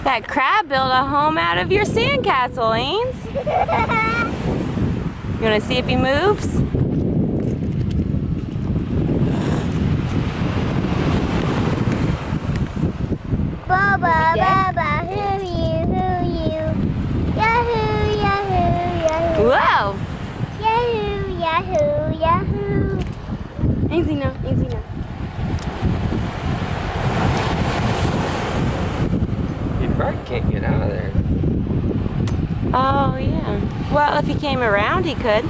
That crab built a home out of your sandcastle, Ains. You want to see if he moves? Baba, Baba, who you? Yahoo, Yahoo, Yahoo. Whoa! Yahoo, Yahoo, Yahoo. Easy now, easy now. He probably can't get out of there. Oh, yeah. Well, if he came around, he could.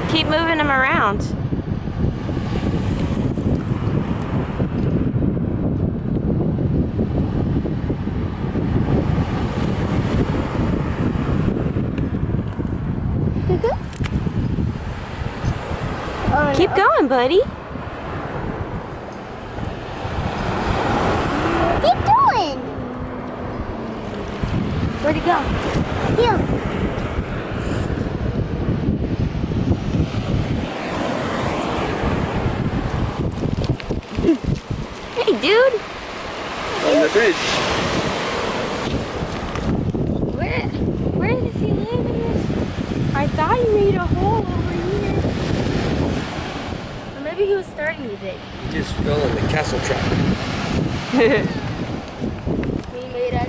Keep moving him around. Oh, Keep no. going, buddy. Keep going. Where'd he go? Here. Hey, dude. On the bridge. Where does he live in this? I thought he made a hole over here. Or maybe he was starting to dig. He just fell in the castle trap. He made a